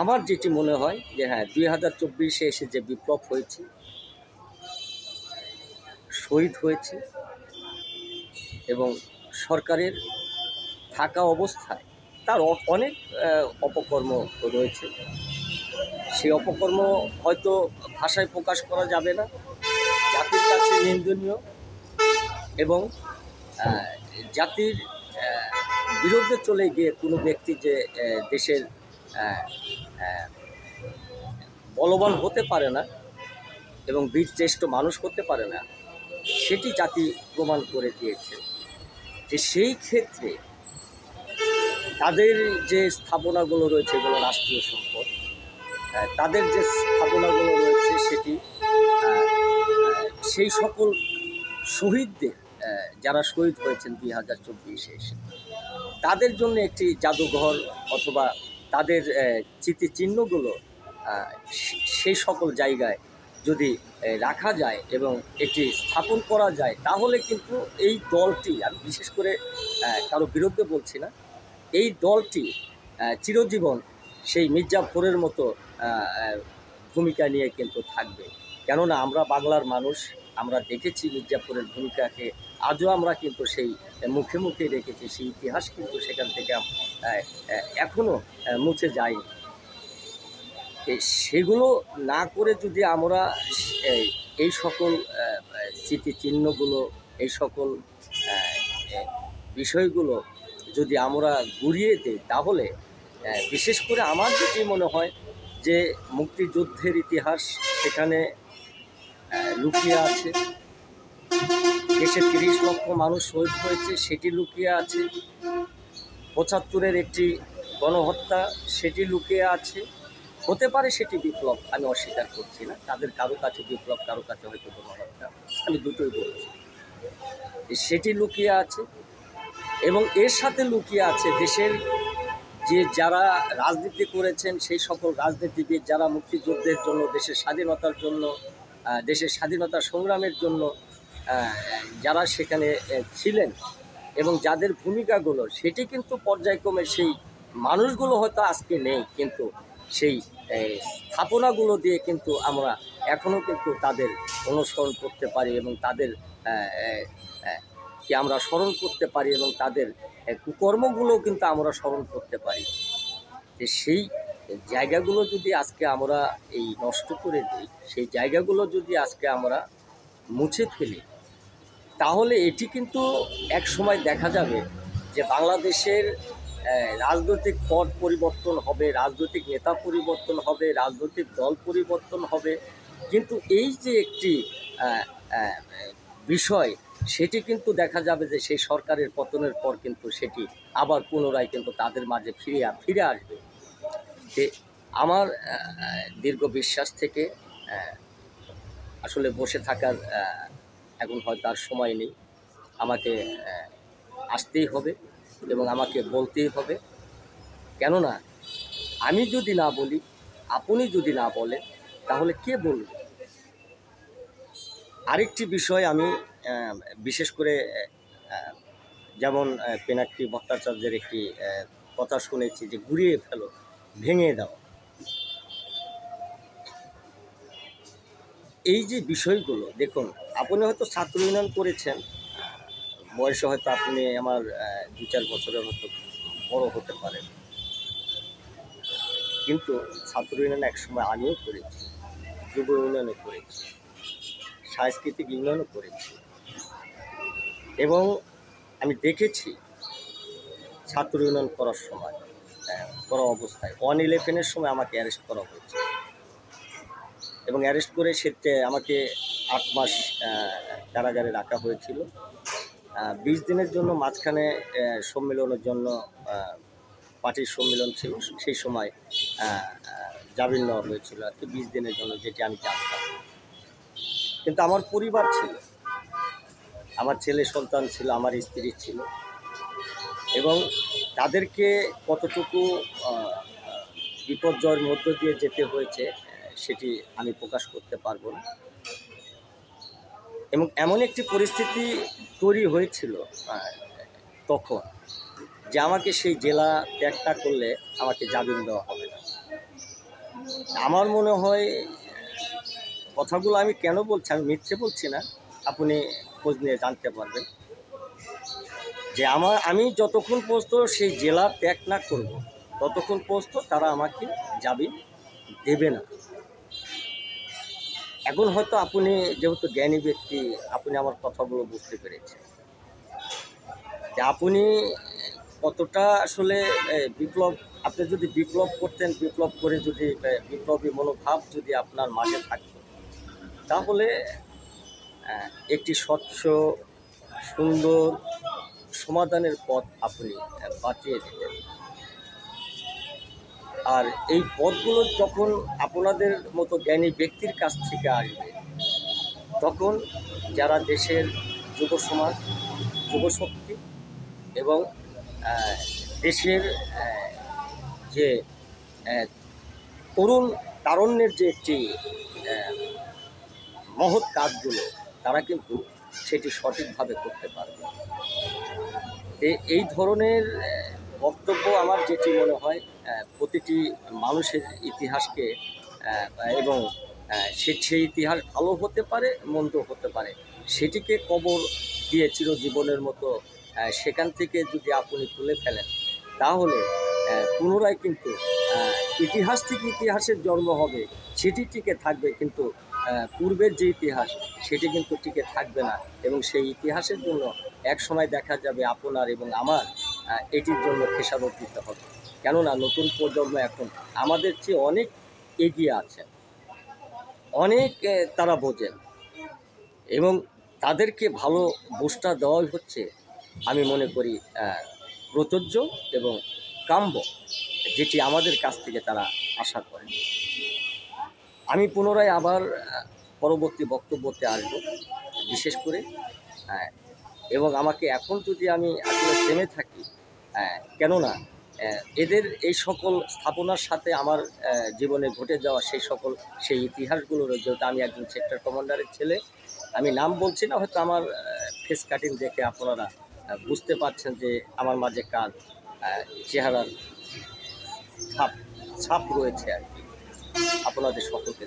আমার যেটি মনে হয় যে হ্যাঁ 2024-এ এসে যে বিপ্লব হয়েছে, শহীদ হয়েছে এবং সরকারের থাকা অবস্থায় তার অনেক অপকর্ম রয়েছে। সেই অপকর্ম হয়তো ভাষায় প্রকাশ করা যাবে না, জাতির কাছে নিন্দনীয় এবং জাতির বিরুদ্ধে চলে গিয়ে কোনো ব্যক্তি যে দেশের বলবান হতে পারে না এবং বীরশ্রেষ্ঠ মানুষ হতে পারে না, সেটি জাতি প্রমাণ করে দিয়েছে। যে সেই ক্ষেত্রে তাদের যে স্থাপনাগুলো রয়েছে এগুলো রাষ্ট্রীয় সম্পদ, তাদের যে স্থাপনাগুলো রয়েছে সেটি সেই সকল শহীদদের যারা শহীদ হয়েছেন 2024-এ এসে তাদের জন্য একটি জাদুঘর অথবা তাদের স্মৃতিচিহ্নগুলো সেই সকল জায়গায় যদি রাখা যায় এবং এটি স্থাপন করা যায়, তাহলে কিন্তু এই দলটি, আমি বিশেষ করে কারো বিরুদ্ধে বলছি না, এই দলটি চিরজীবন সেই মির্জাফরের মতো ভূমিকা নিয়ে কিন্তু থাকবে। কেননা আমরা বাংলার মানুষ, আমরা দেখেছি মির্জাফরের ভূমিকাকে, আজও আমরা কিন্তু সেই মুখে মুখে রেখেছি, সেই ইতিহাস কিন্তু সেখান থেকে এখনও মুছে যায়নি। সেগুলো না করে যদি আমরা এই সকল স্মৃতিচিহ্নগুলো, এই সকল বিষয়গুলো যদি আমরা গুরিয়ে দিই, তাহলে বিশেষ করে আমার যেটি মনে হয় যে মুক্তিযুদ্ধের ইতিহাস সেখানে লুকিয়ে আছে, দেশে 30 লক্ষ মানুষ শহীদ হয়েছে সেটি লুকিয়ে আছে, 75-এর একটি গণহত্যা সেটি লুকিয়ে আছে। হতে পারে সেটি বিপ্লব, আমি অস্বীকার করছি না, তাদের কারো কাছে বিপ্লব, কারো কাছে হয়তো গণহত্যা, আমি দুটোই বলছি। সেটি লুকিয়ে আছে এবং এর সাথে লুকিয়ে আছে দেশের যে যারা রাজনীতি করেছেন, সেই সকল রাজনীতিবিদ যারা মুক্তিযুদ্ধের জন্য, দেশের স্বাধীনতার জন্য, দেশের স্বাধীনতা সংগ্রামের জন্য যারা সেখানে ছিলেন এবং যাদের ভূমিকাগুলো, সেটি কিন্তু পর্যায়ক্রমে সেই মানুষগুলো হয়তো আজকে নেই, কিন্তু সেই স্থাপনাগুলো দিয়ে কিন্তু আমরা এখনও কিন্তু তাদের অনুসরণ করতে পারি এবং তাদের আমরা স্মরণ করতে পারি এবং তাদের কুকর্মগুলো কিন্তু আমরা স্মরণ করতে পারি। যে সেই জায়গাগুলো যদি আজকে আমরা এই নষ্ট করে দিই, সেই জায়গাগুলো যদি আজকে আমরা মুছে ফেলি, তাহলে এটি কিন্তু এক সময় দেখা যাবে যে বাংলাদেশের রাজনৈতিক পথ পরিবর্তন হবে, রাজনৈতিক নেতা পরিবর্তন হবে, রাজনৈতিক দল পরিবর্তন হবে, কিন্তু এই যে একটি বিষয়, সেটি কিন্তু দেখা যাবে যে সেই সরকারের পতনের পর কিন্তু সেটি আবার পুনরায় কিন্তু তাদের মাঝে ফিরে আসবে। যে আমার দীর্ঘ বিশ্বাস থেকে আসলে বসে থাকার এখন হয়তো আর সময় নেই, আমাকে আসতেই হবে এবং আমাকে বলতেই হবে। কেননা আমি যদি না বলি, আপনি যদি না বলেন, তাহলে কে বলবে? আরেকটি বিষয় আমি বিশেষ করে যেমন পিনাকি ভট্টাচার্যের একটি কথা শুনেছি যে ঘুরিয়ে ফেলো, ভেঙে দাও। এই যে বিষয়গুলো, দেখুন, আপনি হয়তো ছাত্র ইউনিয়ন করেছেন, বয়সে হয়তো আপনি আমার 2-4 বছরের হয়তো বড় হতে পারেন, কিন্তু ছাত্র ইউনিয়ন একসময় আমিও করেছি, যুব ইউনিয়নে করেছি, সাংস্কৃতিক ইউনিয়নও করেছি এবং আমি দেখেছি ছাত্র ইউনিয়ন করার সময়, করা অবস্থায় 111-এর সময় আমাকে অ্যারেস্ট করা হয়েছে এবং অ্যারেস্ট করে সেটা আমাকে 8 মাস কারাগারে রাখা হয়েছিল। 20 দিনের জন্য মাঝখানে সম্মেলনের জন্য পার্টির সম্মেলন ছিল, সেই সময় জামিন নেওয়া হয়েছিল আর কি 20 দিনের জন্য, যেটি আমি জানতাম। কিন্তু আমার পরিবার ছিল, আমার ছেলে সন্তান ছিল, আমার স্ত্রী ছিল এবং তাদেরকে কতটুকু বিপর্যয়ের মধ্য দিয়ে যেতে হয়েছে সেটি আমি প্রকাশ করতে পারবো না। এবং এমন একটি পরিস্থিতি তৈরি হয়েছিল তখন যে আমাকে সেই জেলা ত্যাগটা করলে আমাকে জামিন দেওয়া হবে না। আমার মনে হয় কথাগুলো আমি কেন বলছি, আমি মিথ্যে বলছি না, আপনি খোঁজ নিয়ে জানতে পারবেন যে আমি যতক্ষণ পর্যন্ত সেই জেলা ত্যাগ না করব ততক্ষণ পর্যন্ত তারা আমাকে জামিন দেবে না। এখন হয়তো আপনি যেহেতু জ্ঞানী ব্যক্তি, আপনি আমার কথাগুলো বুঝতে পেরেছেন যে আপনি কতটা আসলে বিপ্লব, আপনি যদি বিপ্লব করতেন, বিপ্লব করে যদি বিপ্লবী মনোভাব যদি আপনার মাঝে থাকতো, তাহলে একটি স্বচ্ছ সুন্দর সমাধানের পথ আপনি বাঁচিয়ে দিতেন। আর এই পথগুলো যখন আপনাদের মতো জ্ঞানী ব্যক্তির কাছ থেকে আসবে, তখন যারা দেশের যুব সমাজ, যুবশক্তি এবং দেশের যে তরুণ তারুণ্যের যে একটি মহৎ কাজগুলো, তারা কিন্তু সেটি সঠিকভাবে করতে পারবে। এই ধরনের বক্তব্য আমার যেটি মনে হয়, প্রতিটি মানুষের ইতিহাসকে এবং সেই ইতিহাস ভালো হতে পারে, মন্দ হতে পারে, সেটিকে কবর দিয়ে চিরজীবনের মতো সেখান থেকে যদি আপনি তুলে ফেলেন, তাহলে পুনরায় কিন্তু ইতিহাস থেকে ইতিহাসের জন্ম হবে, সেটি টিকে থাকবে, কিন্তু পূর্বের যে ইতিহাস সেটি কিন্তু টিকে থাকবে না। এবং সেই ইতিহাসের জন্য এক সময় দেখা যাবে আপনার এবং আমার এটির জন্য খেসারত দিতে হবে। কেননা নতুন প্রজন্ম এখন আমাদের চেয়ে অনেক এগিয়ে আছে, অনেক তারা বোঝেন, এবং তাদেরকে ভালো বুঝটা দেওয়াই হচ্ছে আমি মনে করি প্রযোজ্য এবং কাম্য, যেটি আমাদের কাছ থেকে তারা আশা করেন। আমি পুনরায় আবার পরবর্তী বক্তব্যতে আসব বিশেষ করে, এবং আমাকে এখন যদি আমি আসলে থেমে থাকি, কেননা এদের এই সকল স্থাপনার সাথে আমার জীবনে ঘটে যাওয়া সেই ইতিহাসগুলো রয়েছে। আমি একজন সেক্টর কমান্ডারের ছেলে, আমি নাম বলছি না, হয়তো আমার ফেস কাটিং দেখে আপনারা বুঝতে পারছেন যে আমার মাঝে কার চেহারার ছাপ রয়েছে আর কি, আপনাদের সকলকে।